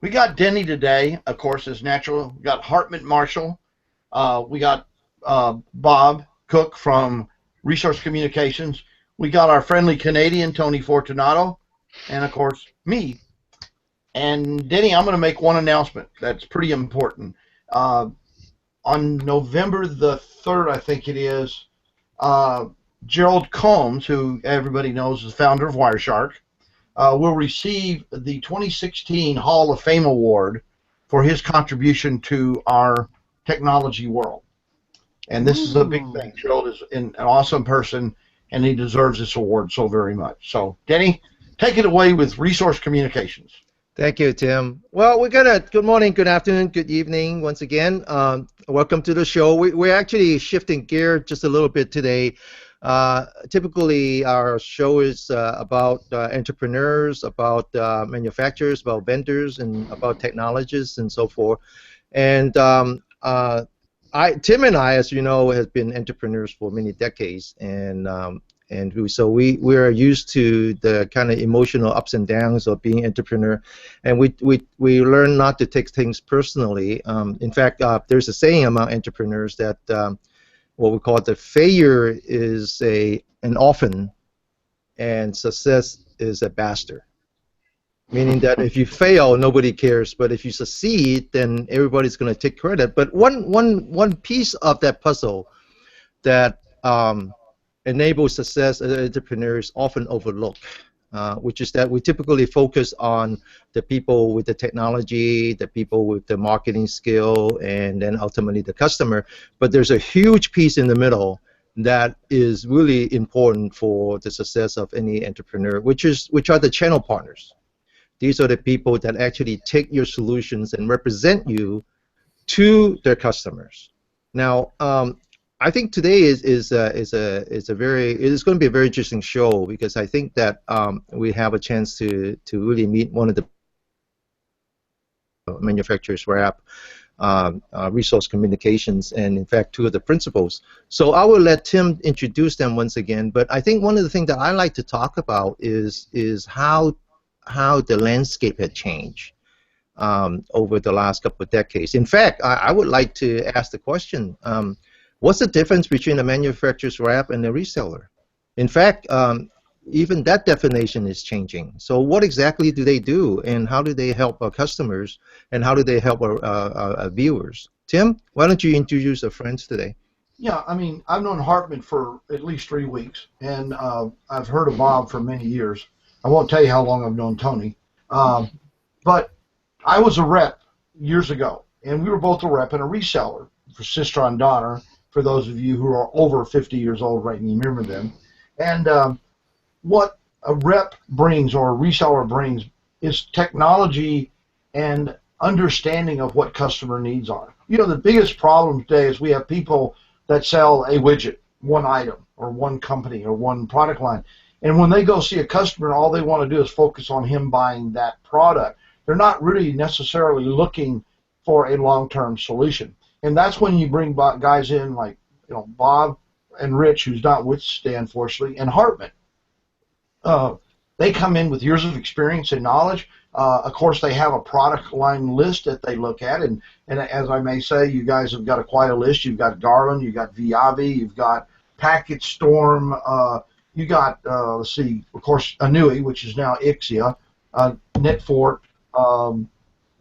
We got Denny today, of course, as natural. We got Hartman Marshall. We got Bob Cook from Resource Communications. We got our friendly Canadian, Tony Fortunato, and, of course, me. And, Denny, I'm going to make one announcement that's pretty important. On November the 3rd, I think it is, Gerald Combs, who everybody knows is the founder of Wireshark, will receive the 2016 Hall of Fame Award for his contribution to our technology world. And this is a big thing. Gerald is an awesome person, and he deserves this award so very much. So, Denny, take it away with Resource Communications. Thank you, Tim. Well, good morning, good afternoon, good evening once again. Welcome to the show. We're actually shifting gear just a little bit today. Typically, our show is about entrepreneurs, about manufacturers, about vendors, and about technologists and so forth. And Tim and I, as you know, have been entrepreneurs for many decades, so we are used to the kind of emotional ups and downs of being entrepreneur, and we learn not to take things personally. In fact, there's a saying among entrepreneurs that what we call the failure is an orphan, and success is a bastard. Meaning that if you fail, nobody cares, but if you succeed, then everybody's going to take credit. But one piece of that puzzle that enables success as entrepreneurs often overlooked, which is that we typically focus on the people with the technology, the people with the marketing skill, and then ultimately the customer. But there's a huge piece in the middle that is really important for the success of any entrepreneur, which are the channel partners. These are the people that actually take your solutions and represent you to their customers. Now, I think today is going to be a very interesting show, because I think that we have a chance to really meet one of the manufacturers rep, Resource Communications, and in fact two of the principals. So I will let Tim introduce them once again. But I think one of the things that I like to talk about is how the landscape had changed over the last couple of decades. In fact, I would like to ask the question. What's the difference between a manufacturer's rep and a reseller? In fact, even that definition is changing. So what exactly do they do, and how do they help our customers, and how do they help our viewers? Tim, why don't you introduce our friends today? Yeah, I mean, I've known Hartman for at least 3 weeks, and I've heard of Bob for many years. I won't tell you how long I've known Tony. But I was a rep years ago, and we were both a rep and a reseller for sister and daughter, for those of you who are over 50 years old, right, and you remember them. And what a rep brings, or a reseller brings, is technology and understanding of what customer needs are. You know, the biggest problem today is we have people that sell a widget, one item, or one company, or one product line. And when they go see a customer, all they want to do is focus on him buying that product. They're not really necessarily looking for a long-term solution. And that's when you bring guys in like, you know, Bob and Rich, who's not with Stan, unfortunately, and Hartman. They come in with years of experience and knowledge. Of course, they have a product line list that they look at, and as I may say, you guys have got quite a list. You've got Garland, you've got Viavi, you've got Packet Storm, you got, let's see, of course, Anui, which is now Ixia, Netfort,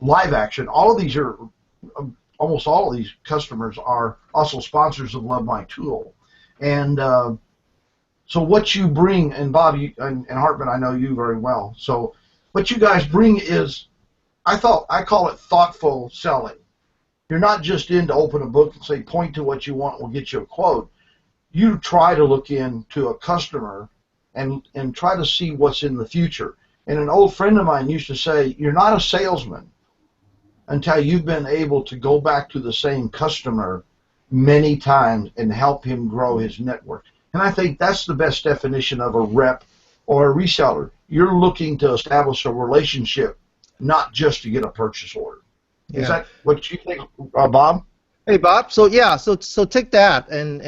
Live Action. All of these are, almost all of these customers are also sponsors of Love My Tool. And so what you bring, and Bob and Hartman, I know you very well. So what you guys bring is, I call it thoughtful selling. You're not just in to open a book and say, point to what you want, we'll get you a quote. You try to look into a customer and try to see what's in the future. And an old friend of mine used to say, you're not a salesman until you've been able to go back to the same customer many times and help him grow his network. And I think that's the best definition of a rep or a reseller. You're looking to establish a relationship, not just to get a purchase order. Yeah. Is that what you think, Bob? Hey Bob, so yeah, so take that and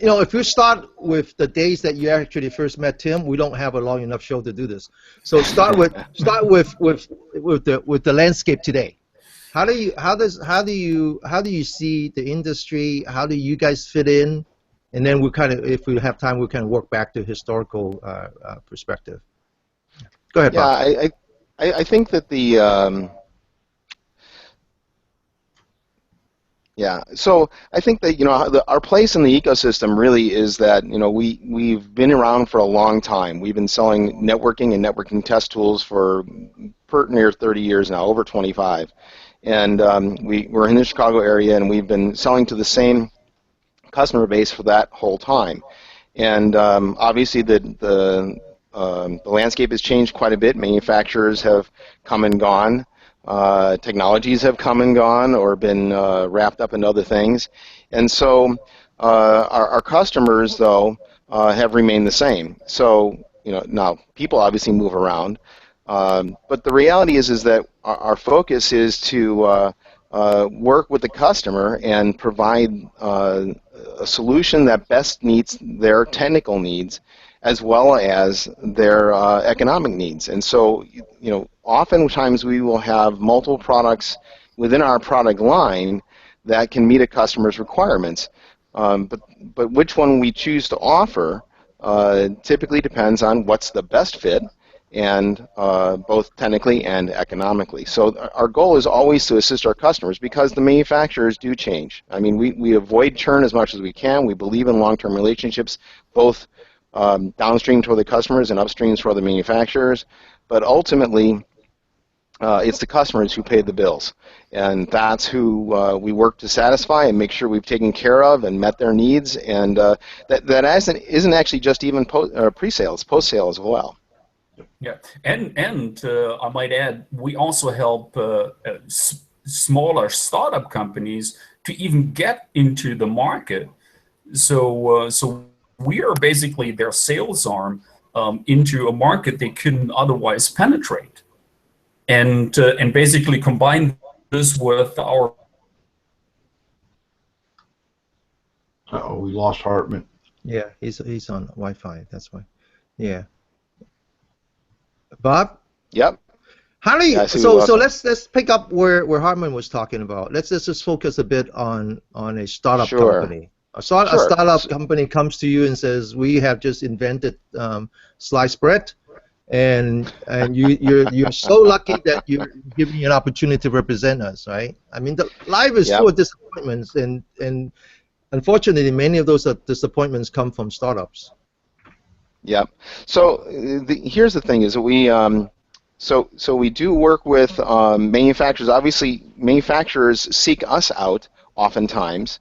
you know, if you start with the days that you actually first met Tim, we don't have a long enough show to do this. So start with the landscape today. How do you see the industry? How do you guys fit in? And then we kind of, if we have time, we can work back to historical perspective. Go ahead, Yeah, Bob. I think that yeah. So I think that our place in the ecosystem really is that we've been around for a long time. We've been selling networking and networking test tools for near 30 years now, over 25, and we're in the Chicago area, and we've been selling to the same customer base for that whole time. And obviously the landscape has changed quite a bit. Manufacturers have come and gone. Technologies have come and gone or been wrapped up in other things. And so our customers, though, have remained the same. So, now people obviously move around. But the reality is that our focus is to work with the customer and provide a solution that best meets their technical needs as well as their economic needs. And so, oftentimes we will have multiple products within our product line that can meet a customer's requirements. But which one we choose to offer typically depends on what's the best fit, and both technically and economically. So our goal is always to assist our customers because the manufacturers do change. I mean, we avoid churn as much as we can. We believe in long-term relationships, both downstream toward the customers and upstream toward the manufacturers. But ultimately, it's the customers who pay the bills. And that's who we work to satisfy and make sure we've taken care of and met their needs. And that isn't actually just even pre-sales, post-sale as well. Yeah, and I might add, we also help smaller startup companies to even get into the market. So we are basically their sales arm into a market they couldn't otherwise penetrate, and basically combine this with our. Uh-oh, we lost Hartman. Yeah, he's on Wi-Fi. That's why. Yeah. Bob? Yep. How do you, Yeah, so let's pick up where Hartman was talking about. Let's just focus a bit on a startup Sure. company. A startup company comes to you and says, we have just invented sliced bread, and you're so lucky that you're giving me an opportunity to represent us, right? I mean, life is full of disappointments, and unfortunately, many of those disappointments come from startups. Yep. So here's the thing: is that we do work with manufacturers. Obviously, manufacturers seek us out oftentimes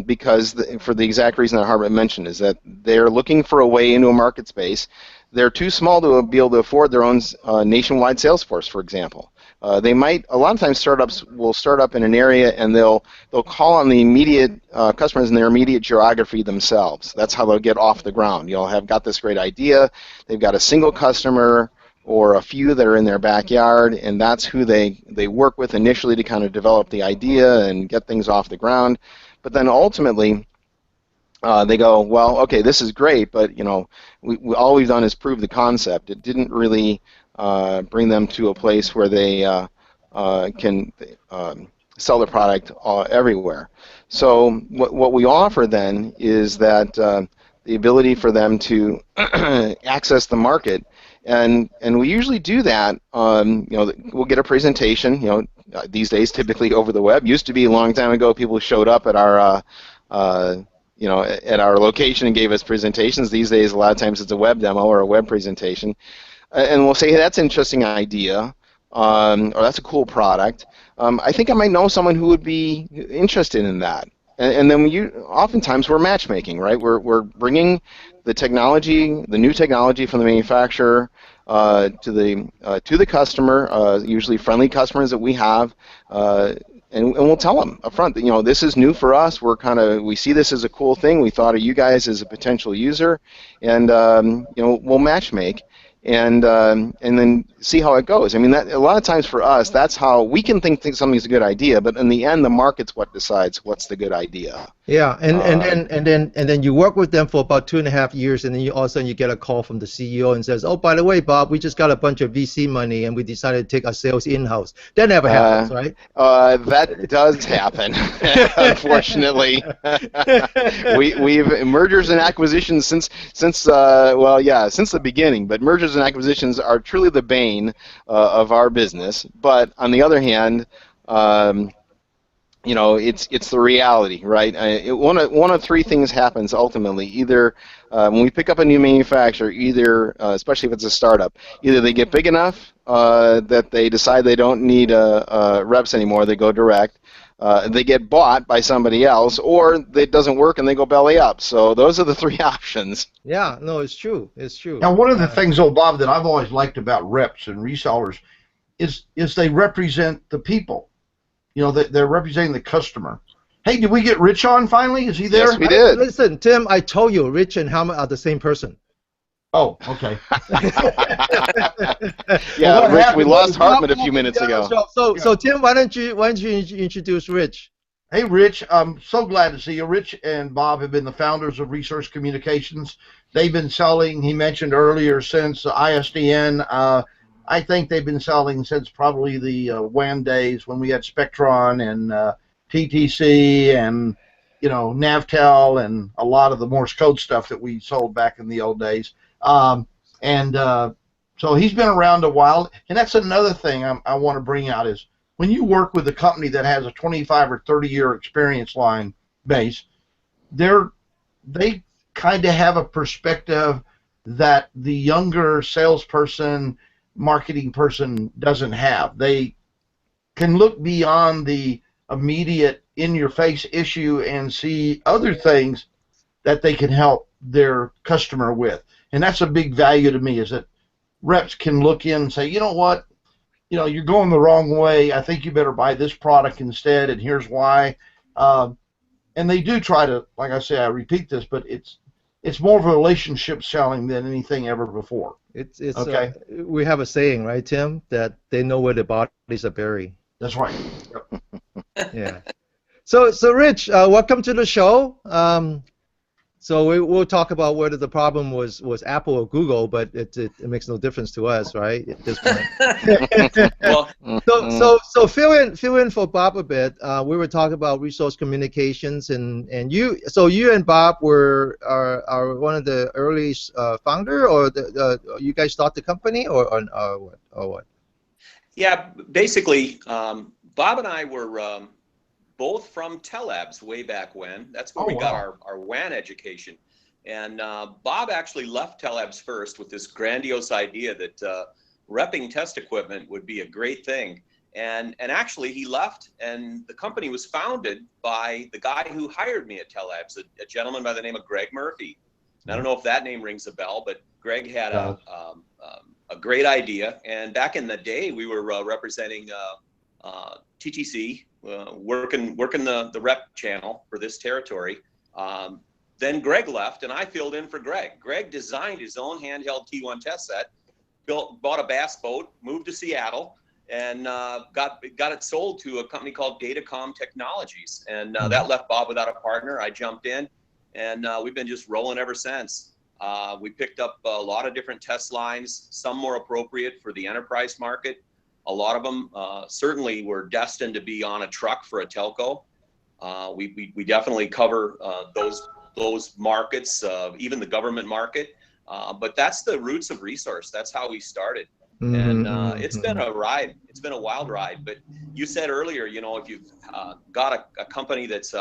because for the exact reason that Hartman mentioned, is that they're looking for a way into a market space. They're too small to be able to afford their own nationwide sales force, for example. They might. A lot of times, startups will start up in an area and they'll call on the immediate customers in their immediate geography themselves. That's how they'll get off the ground. You'll have got this great idea. They've got a single customer or a few that are in their backyard, and that's who they work with initially to kind of develop the idea and get things off the ground. But then ultimately, they go, well, okay, this is great, but all we've done is prove the concept. It didn't really bring them to a place where they can sell the product everywhere. So what we offer then is that the ability for them to access the market, and we usually do that. We'll get a presentation. These days, typically over the web. Used to be a long time ago, people showed up at our at our location and gave us presentations. These days, a lot of times it's a web demo or a web presentation. And we'll say, hey, that's an interesting idea, or that's a cool product. I think I might know someone who would be interested in that. And then oftentimes we're matchmaking, right? We're bringing the technology, the new technology from the manufacturer to the customer, usually friendly customers that we have, and we'll tell them up front that this is new for us. We see this as a cool thing. We thought of you guys as a potential user, and we'll matchmake. and then see how it goes. I mean, that a lot of times for us, that's how we can think something's a good idea, but in the end, the market's what decides what's the good idea. Yeah, and then you work with them for about 2.5 years, and then all of a sudden you get a call from the CEO and says, "Oh, by the way, Bob, we just got a bunch of VC money, and we decided to take our sales in-house." That never happens, right? That does happen, unfortunately. We've mergers and acquisitions since the beginning, but mergers and acquisitions are truly the bane of our business. But on the other hand, it's the reality, right? One of three things happens ultimately. Either when we pick up a new manufacturer, especially if it's a startup, either they get big enough that they decide they don't need reps anymore, they go direct. They get bought by somebody else, or it doesn't work and they go belly up. So those are the three options. Yeah, no, it's true. It's true. Now, one of the things, Bob, that I've always liked about reps and resellers is they represent the people. They're representing the customer. Hey, did we get Rich on finally? Is he there? Yes, we did. Listen, Tim, I told you, Rich and Helmut are the same person. Oh, okay. Yeah, well, Rich, we lost Hartman a few minutes ago. So Tim, why don't you introduce Rich? Hey, Rich, I'm so glad to see you. Rich and Bob have been the founders of Resource Communications. They've been selling, he mentioned earlier, since ISDN. I think they've been selling since probably the WAN days when we had Spectron and TTC and Navtel and a lot of the Morse code stuff that we sold back in the old days. So he's been around a while, and that's another thing I want to bring out is when you work with a company that has a 25 or 30-year experience line base, they kind of have a perspective that the younger salesperson, marketing person doesn't have. They can look beyond the immediate in-your-face issue and see other things that they can help their customer with. And that's a big value to me, is that reps can look in and say, you know what, you're going the wrong way. I think you better buy this product instead, and here's why. And they do try to, like I say, I repeat this, but it's more of a relationship selling than anything ever before. It's okay. We have a saying, right, Tim, that they know where the bodies are buried. That's right. Yep. Yeah. So Rich, welcome to the show. So we'll talk about whether the problem was Apple or Google, but it makes no difference to us, right? At this point. Well, so fill in for Bob a bit. We were talking about resource communications, and you and Bob are one of the early founder, or you guys start the company, or what? Yeah, basically, Bob and I were both from Telabs way back when. That's where we got our WAN education. And Bob actually left Telabs first with this grandiose idea that repping test equipment would be a great thing. And actually he left, and the company was founded by the guy who hired me at Telabs, a gentleman by the name of Greg Murphy. And I don't know if that name rings a bell, but Greg had a great idea. And back in the day, we were representing TTC, working the rep channel for this territory. Then Greg left, and I filled in for Greg. Greg designed his own handheld T1 test set, bought a bass boat, moved to Seattle, and got it sold to a company called Technologists. And that left Bob without a partner. I jumped in, and we've been just rolling ever since. We picked up a lot of different test lines, some more appropriate for the enterprise market. A lot of them certainly were destined to be on a truck for a telco. We definitely cover those markets, even the government market. But that's the roots of Resource. That's how we started. And it's been a ride. It's been a wild ride. But you said earlier, if you've got a company that's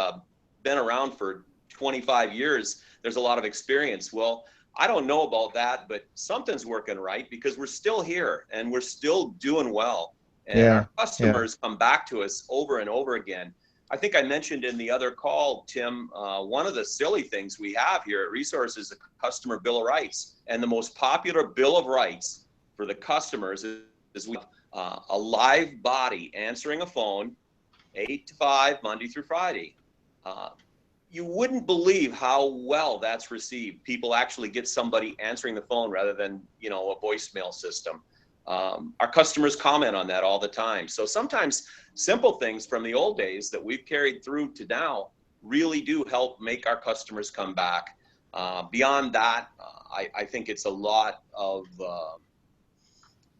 been around for 25 years, there's a lot of experience. Well, I don't know about that, but something's working right, because we're still here and we're still doing well. And our customers come back to us over and over again. I think I mentioned in the other call, Tim, one of the silly things we have here at Resource is the customer bill of rights. And the most popular bill of rights for the customers is we a live body answering a phone 8 to 5, Monday through Friday. you wouldn't believe how well that's received. People actually get somebody answering the phone rather than, you know, a voicemail system. Our customers comment on that all the time. So sometimes simple things from the old days that we've carried through to now really do help make our customers come back. Beyond that, I think it's a lot of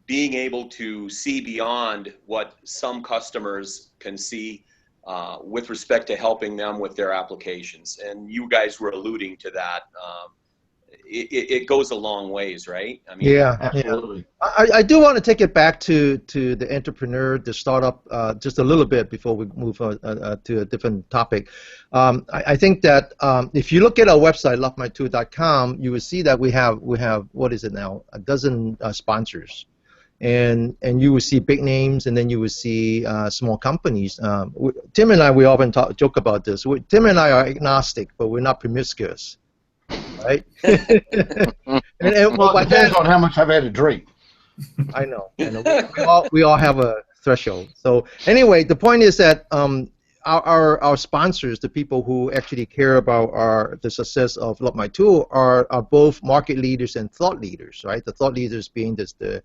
being able to see beyond what some customers can see with respect to helping them with their applications. And you guys were alluding to that. It goes a long ways, right? I mean, Yeah, Absolutely. yeah. I do want to take it back to the entrepreneur, the startup, just a little bit before we move on, to a different topic. I think that if you look at our website, lovemytool.com, you will see that we have what is it now, a dozen sponsors. And you will see big names, and then you will see small companies. Tim and I, we often joke about this. Tim and I are agnostic, but we're not promiscuous, right? Well, it depends on how much I've had to drink. I know. We all have a threshold. So anyway, the point is that our sponsors, the people who actually care about the success of Love My Tool, are both market leaders and thought leaders, right? The thought leaders being the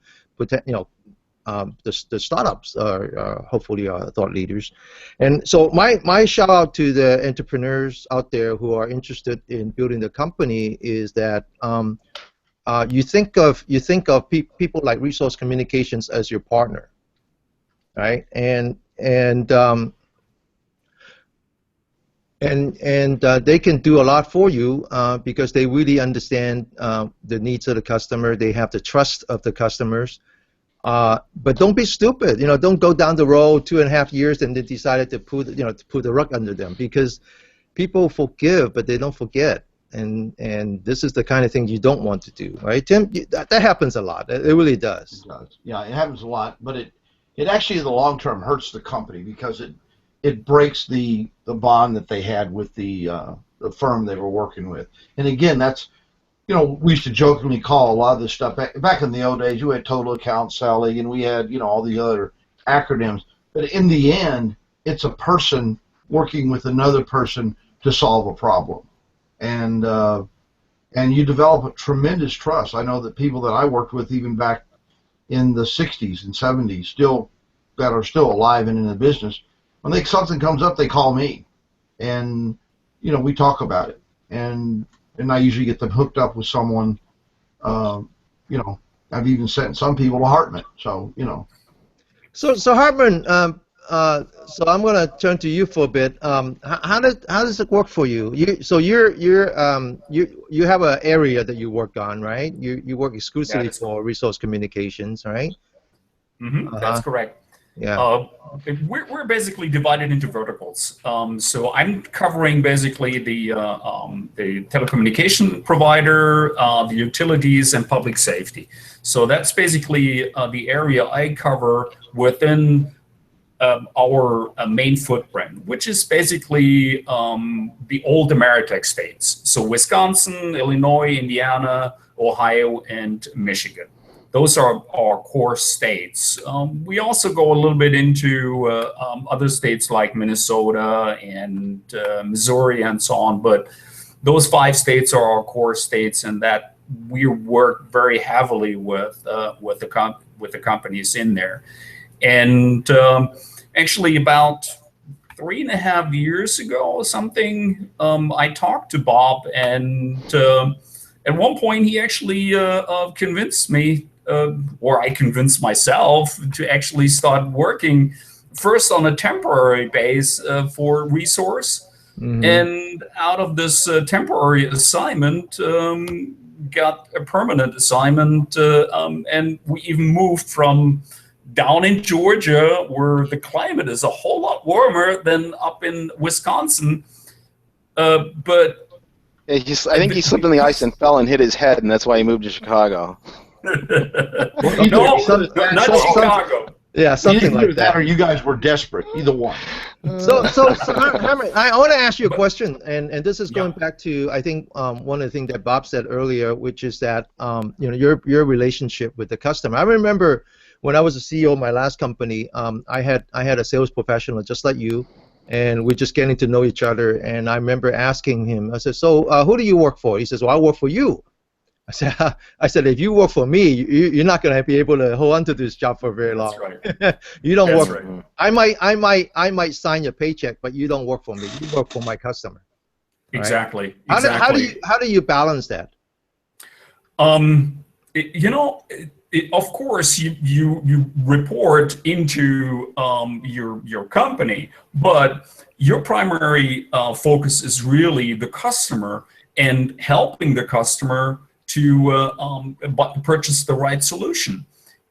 startups are hopefully thought leaders. And so my shout out to the entrepreneurs out there who are interested in building the company is that you think of people like Resource Communications as your partner, right? And they can do a lot for you because they really understand the needs of the customer. They have the trust of the customers. But don't be stupid. You know, don't go down the road 2.5 years and then decided to put the rug under them, because people forgive, but they don't forget. And this is the kind of thing you don't want to do, right, Tim? That happens a lot. It really does. It does. Yeah, it happens a lot, but it actually in the long term hurts the company because it breaks the bond that they had with the firm they were working with. And again, that's, you know, we used to jokingly call a lot of this stuff back in the old days. You had total account selling, and we had, you know, all the other acronyms. But in the end, it's a person working with another person to solve a problem, and you develop a tremendous trust. I know that people that I worked with even back in the 60s and 70s that are still alive and in the business, when something comes up, they call me, and, you know, we talk about it, and I usually get them hooked up with someone. You know, I've even sent some people to Hartman. So, you know. So Hartman, so I'm going to turn to you for a bit. How does it work for you? You have an area that you work on, right? You work exclusively for Resource Communications, right? Mm-hmm, that's correct. Yeah. We're basically divided into verticals. So I'm covering basically the telecommunication provider, the utilities, and public safety. So that's basically the area I cover within our main footprint, which is basically the old Ameritech states. So Wisconsin, Illinois, Indiana, Ohio, and Michigan. Those are our core states. We also go a little bit into other states like Minnesota and Missouri and so on, but those 5 states are our core states, and that we work very heavily with the companies in there. And actually, about 3.5 years ago or something, I talked to Bob, and at one point he actually convinced me, or I convinced myself, to actually start working first on a temporary base for Resource. Mm-hmm. And out of this temporary assignment, got a permanent assignment, and we even moved from down in Georgia, where the climate is a whole lot warmer than up in Wisconsin. But I think he slipped on the ice and fell and hit his head, and that's why he moved to Chicago. No, not Chicago. Yeah, something like that. Or you guys were desperate. Either one. So Herman, I want to ask you a question, and this is going back to, I think, one of the things that Bob said earlier, which is that you know, your relationship with the customer. I remember when I was a CEO of my last company, I had a sales professional just like you, and we're just getting to know each other. And I remember asking him, I said, "So who do you work for?" He says, "Well, I work for you." I said, "If you work for me, you're not going to be able to hold on to this job for very long. That's right. You don't That's work. right. I might sign your paycheck, but you don't work for me. You work for my customer." Right? Exactly. How do you balance that? You know, of course, you report into your company, but your primary focus is really the customer and helping the customer to purchase the right solution.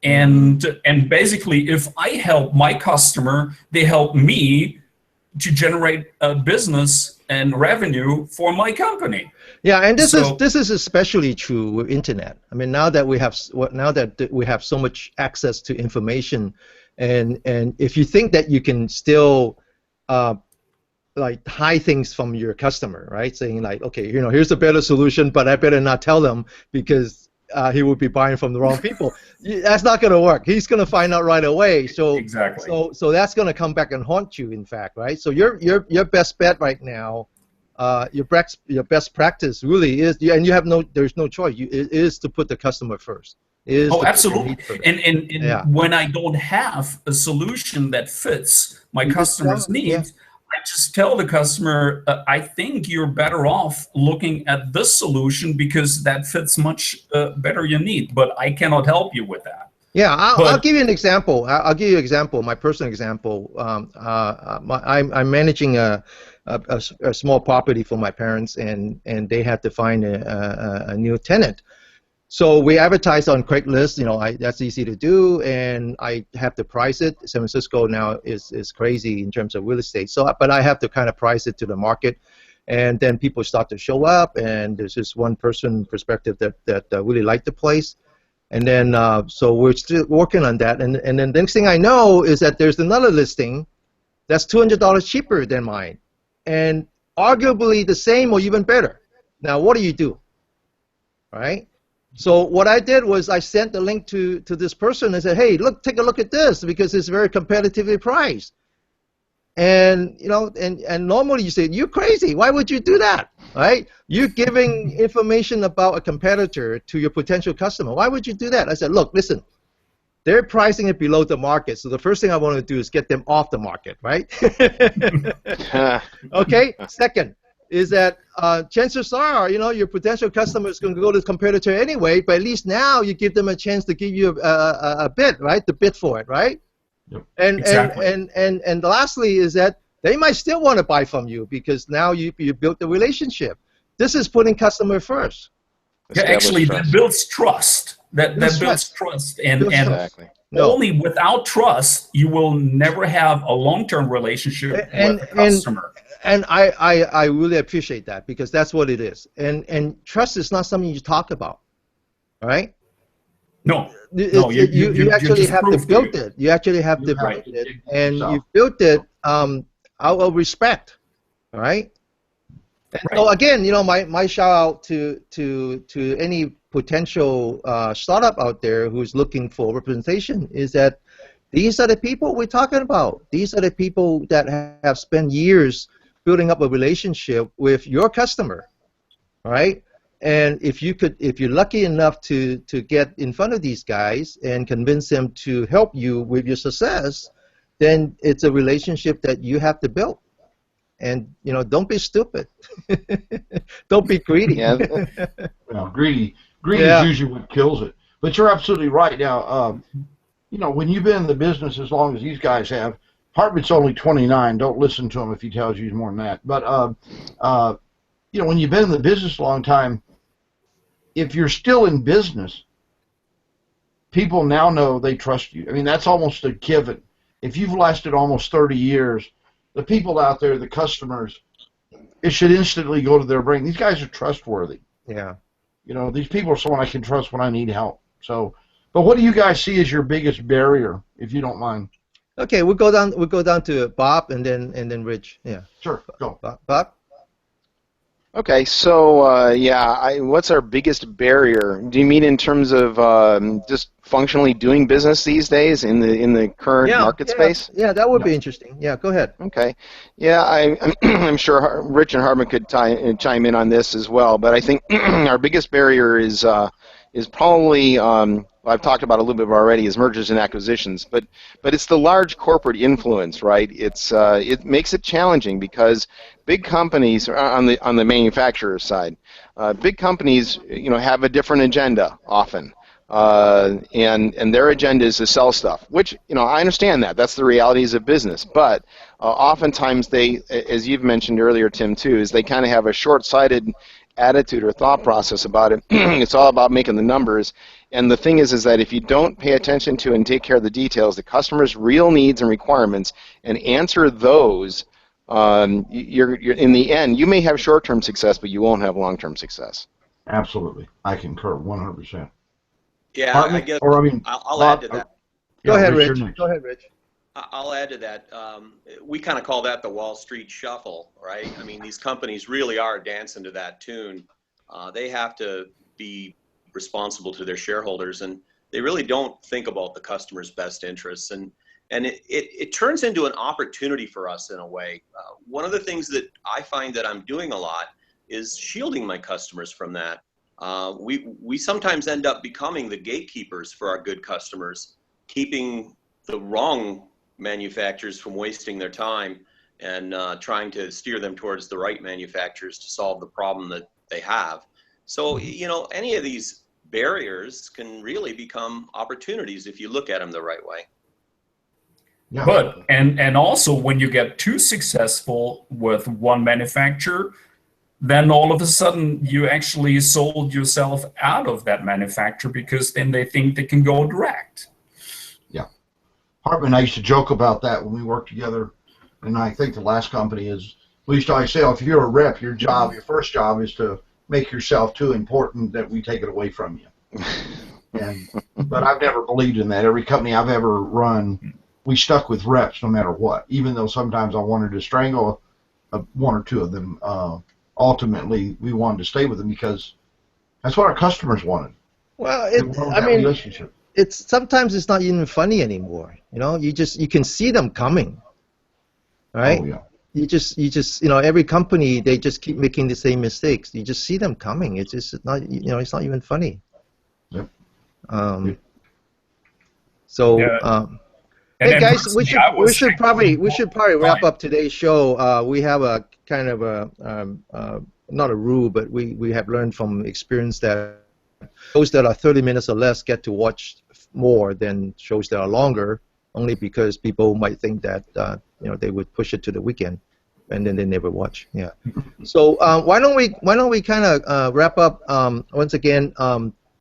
And basically, if I help my customer, they help me to generate business and revenue for my company. Yeah, and this is especially true with internet. I mean, now that we have so much access to information, and if you think that you can still like hide things from your customer, right? Saying like, okay, here's a better solution, but I better not tell them because he would be buying from the wrong people. That's not going to work. He's going to find out right away. So exactly. So that's going to come back and haunt you, in fact, right? So your best bet right now, your best practice really is, and there's no choice. It is to put the customer first. Absolutely. And when I don't have a solution that fits my customer's needs, I just tell the customer, I think you're better off looking at this solution because that fits much better your need, but I cannot help you with that. Yeah, I'll give you an example. I'll give you an example, my personal example. I'm managing a small property for my parents, and they had to find a new tenant. So we advertise on Craigslist. That's easy to do, and I have to price it. San Francisco now is crazy in terms of real estate. But I have to kind of price it to the market, and then people start to show up, and there's this one person perspective that really liked the place, and then so we're still working on that, and then the next thing I know is that there's another listing that's $200 cheaper than mine, and arguably the same or even better. Now, what do? Right? So what I did was I sent the link to this person and said, "Hey, take a look at this because it's very competitively priced." And and normally you say, "You're crazy. Why would you do that?" Right? You're giving information about a competitor to your potential customer. Why would you do that? I said, "Look, listen. They're pricing it below the market, so the first thing I want to do is get them off the market, right?" Okay. Second is that chances are, your potential customer is going to go to the competitor anyway, but at least now you give them a chance to give you a bid, right? The bid for it, right? Yep. And lastly is that they might still want to buy from you because now you built the relationship. This is putting customer first. Yeah, actually, that builds trust. That builds trust, and exactly. Only without trust you will never have a long-term relationship with a customer. And I really appreciate that because that's what it is. And trust is not something you talk about, right? No. You actually have to build it. You actually have to build it, and you built it out of respect, right? And so again, my shout out to any potential startup out there who's looking for representation is that these are the people we're talking about. These are the people that have spent years building up a relationship with your customer, right? And if you're lucky enough to get in front of these guys and convince them to help you with your success, then it's a relationship that you have to build. And don't be stupid. Don't be greedy. Yeah. Greedy is usually what kills it. But you're absolutely right. Now, when you've been in the business as long as these guys have, Hartman's only 29. Don't listen to him if he tells you he's more than that. But when you've been in the business a long time, if you're still in business, people now know they trust you. I mean, that's almost a given. If you've lasted almost 30 years, the people out there, the customers, it should instantly go to their brain. These guys are trustworthy. Yeah. These people are someone I can trust when I need help. So, but what do you guys see as your biggest barrier, if you don't mind? Okay, we'll go down to Bob and then Rich. Yeah. Sure. Go. Bob? Okay, so yeah, what's our biggest barrier? Do you mean in terms of just functionally doing business these days in the current Yeah, market yeah, space? yeah. That would Yeah. be interesting. Yeah, go ahead. Okay, yeah, I'm sure Rich and Hartman could chime in on this as well. But I think our biggest barrier is probably well, I've talked about a little bit already is mergers and acquisitions, but it's the large corporate influence, right? It makes it challenging because big companies on the manufacturer side, big companies have a different agenda often. And their agenda is to sell stuff, which I understand that's the realities of business. But oftentimes they, as you've mentioned earlier, Tim, too, is they kind of have a short-sighted attitude or thought process about it. It's all about making the numbers. And the thing is that if you don't pay attention to and take care of the details, the customer's real needs and requirements, and answer those, you're in the end, you may have short-term success, but you won't have long-term success. Absolutely. I concur 100%. Yeah, I Hartman, guess or I mean, I'll add Bob, to that. Go yeah, ahead, Rich, you're Rich. next. Go ahead, Rich. I'll add to that. We kind of call that the Wall Street Shuffle, right? I mean, these companies really are dancing to that tune. They have to be responsible to their shareholders, and they really don't think about the customer's best interests. And it turns into an opportunity for us in a way. One of the things that I find that I'm doing a lot is shielding my customers from that. We sometimes end up becoming the gatekeepers for our good customers, keeping the wrong manufacturers from wasting their time and trying to steer them towards the right manufacturers to solve the problem that they have. So, any of these barriers can really become opportunities if you look at them the right way. Yeah. But and also when you get too successful with one manufacturer, then all of a sudden you actually sold yourself out of that manufacturer because then they think they can go direct. Yeah. Hartman and I used to joke about that when we worked together, and I think the last company is, we used to always say, oh, if you're a rep, your first job is to make yourself too important that we take it away from you. But I've never believed in that. Every company I've ever run, we stuck with reps no matter what, even though sometimes I wanted to strangle one or two of them. Ultimately, we wanted to stay with them because that's what our customers wanted. Well, They wanted that relationship. it's sometimes it's not even funny anymore. You can see them coming, right? Oh, yeah. You just every company, they just keep making the same mistakes. You just see them coming. It's just not it's not even funny. Yep. So Yeah. hey guys, personally, we should probably wrap up today's show. We have a kind of a not a rule, but we have learned from experience that shows that are 30 minutes or less get to watch more than shows that are longer, only because people might think that they would push it to the weekend, and then they never watch. Yeah. So why don't we kind of wrap up once again?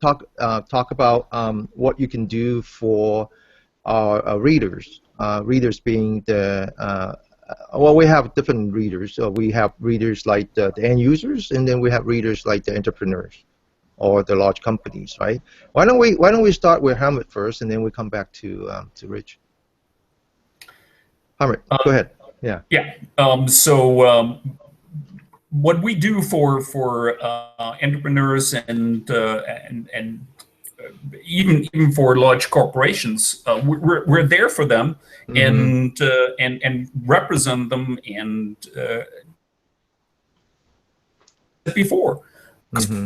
Talk about what you can do for our readers. Readers being well, we have different readers. So we have readers like the end users, and then we have readers like the entrepreneurs or the large companies, right? Why don't we start with Hamid first, and then we come back to Rich. Hamid, go ahead. Yeah. Yeah. So what we do for entrepreneurs and even for large corporations, we're there for them and represent them and before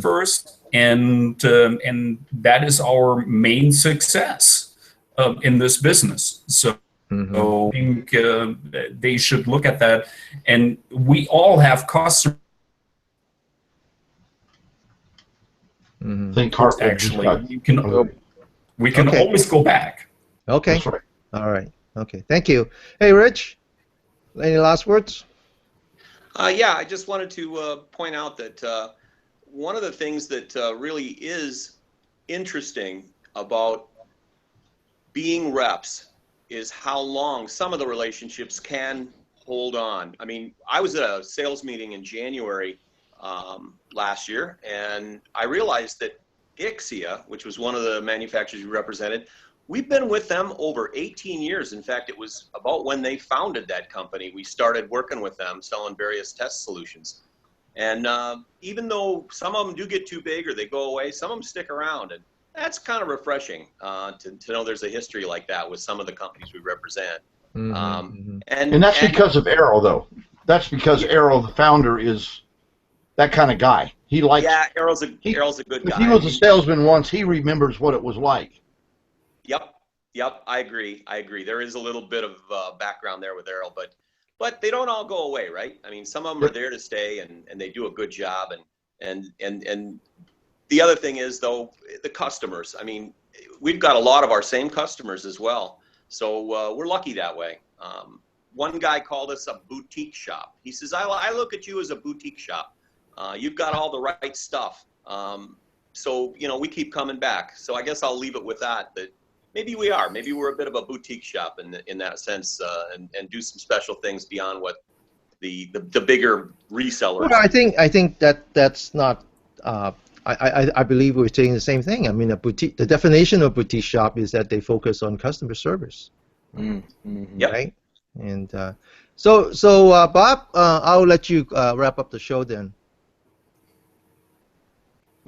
first, and that is our main success in this business. So I think they should look at that, and we all have customers. Think Hartman Actually, we can Okay. always go back. Okay. That's right. All right. Okay. Thank you. Hey, Rich, any last words? Yeah, I just wanted to point out that one of the things that really is interesting about being reps is how long some of the relationships can hold on. I mean, I was at a sales meeting in January last year, and I realized that Ixia, which was one of the manufacturers we represented, we've been with them over 18 years. In fact, it was about when they founded that company, we started working with them, selling various test solutions. And even though some of them do get too big or they go away, some of them stick around, and that's kind of refreshing to know there's a history like that with some of the companies we represent. And that's because of Errol, though. That's because Errol, the founder, is that kind of guy. He likes. Yeah, Errol's a good guy. If he was a salesman once, he remembers what it was like. Yep, I agree. There is a little bit of background there with Errol, but they don't all go away, right? I mean, some of them are there to stay, and they do a good job. And the other thing is, though, the customers. I mean, we've got a lot of our same customers as well, so we're lucky that way. One guy called us a boutique shop. He says, I look at you as a boutique shop. You've got all the right stuff. So, we keep coming back. So I guess I'll leave it with that maybe we are. Maybe we're a bit of a boutique shop in that sense, and do some special things beyond what the bigger resellers. Well, I think that's not. I believe we're saying the same thing. I mean, the definition of boutique shop is that they focus on customer service. Yep. Right. And so Bob, I'll let you wrap up the show then.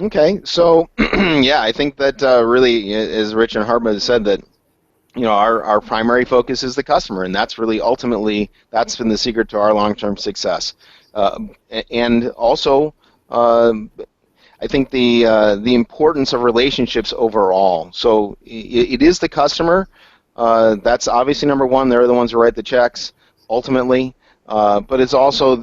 Okay, so yeah, I think that really, as Rich and Hartmut said, that our primary focus is the customer, and that's really ultimately that's been the secret to our long-term success. And also, I think the importance of relationships overall. So it is the customer. That's obviously number one. They're the ones who write the checks ultimately. But it's also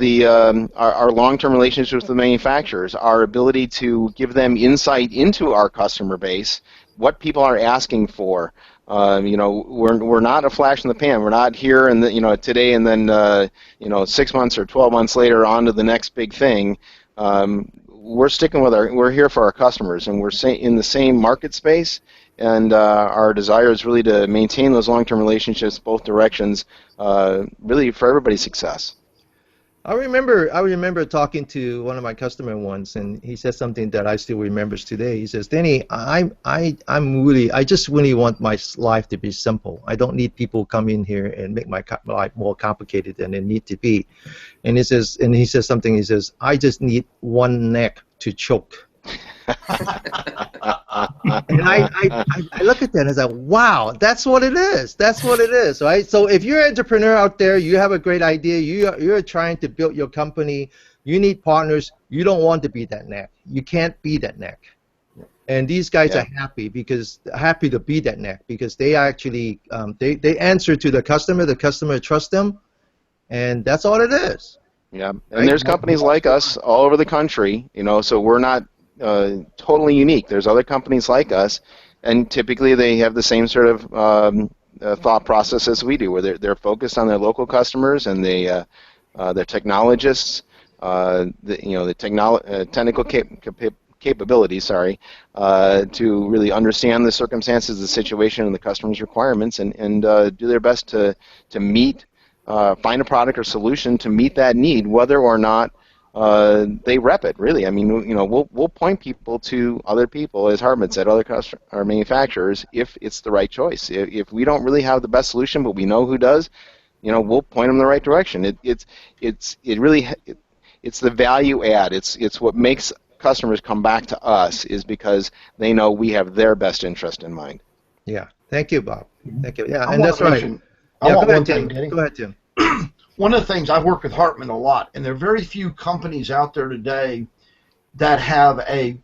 our long-term relationships with the manufacturers, our ability to give them insight into our customer base, what people are asking for. We're not a flash in the pan. We're not here and today and then 6 months or 12 months later on to the next big thing. We're sticking with we're here for our customers, and we're in the same market space. And our desire is really to maintain those long-term relationships, both directions, really for everybody's success. I remember talking to one of my customers once, and he said something that I still remember today. He says, "Danny, I just really want my life to be simple. I don't need people come in here and make my life more complicated than it need to be." And he says something. He says, "I just need one neck to choke." And I look at that and I say, wow, that's what it is. That's what it is, right? So if you're an entrepreneur out there, you have a great idea, you're trying to build your company, you need partners, you don't want to be that neck. You can't be that neck. And these guys are happy to be that neck because they actually they answer to the customer trusts them, and that's all it is. Yeah, and there's companies like us all over the country, so we're not totally unique. There's other companies like us, and typically they have the same sort of thought process as we do, where they're focused on their local customers, and they're technologists, technical capabilities, to really understand the circumstances, the situation, and the customer's requirements, and do their best to meet, find a product or solution to meet that need, whether or not they rep it. Really, I mean, we'll point people to other people, as Hartmut said, our manufacturers, if it's the right choice. If we don't really have the best solution, but we know who does, we'll point them in the right direction. It's the value add. It's what makes customers come back to us, is because they know we have their best interest in mind. Yeah. Thank you, Bob. Thank you. Yeah, and that's right. Go ahead, Tim. One of the things, I've worked with Hartmut a lot, and there are very few companies out there today that have a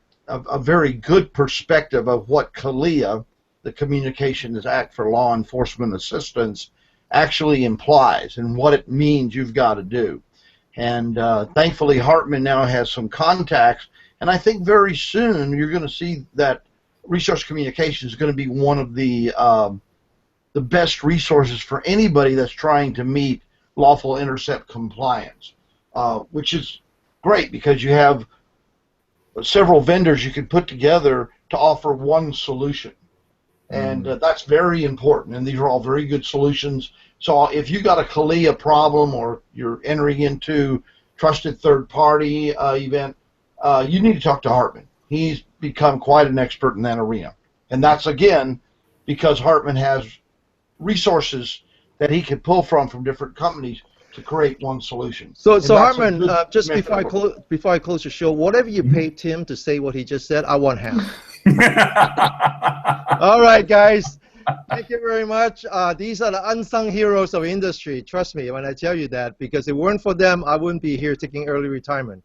very good perspective of what CALEA, the Communications Act for Law Enforcement Assistance, actually implies and what it means you've got to do. And thankfully, Hartmut now has some contacts, and I think very soon you're going to see that Resource Communications is going to be one of the best resources for anybody that's trying to meet lawful intercept compliance, which is great because you have several vendors you can put together to offer one solution. And that's very important, and these are all very good solutions. So if you got a CALEA problem or you're entering into trusted third-party event, you need to talk to Hartmut. He's become quite an expert in that arena. And that's, again, because Hartmut has resources that he can pull from different companies. to create one solution. So And that's a Hartman, good just method. before I close the show, whatever you paid Tim to say what he just said, I want half. All right, guys. Thank you very much. These are the unsung heroes of industry. Trust me when I tell you that, because if it weren't for them, I wouldn't be here taking early retirement.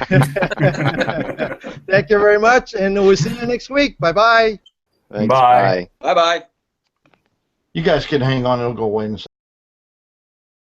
Thank you very much, and we'll see you next week. Bye-bye. Thanks, Bye. Bye-bye. You guys can hang on. It'll go away in a second.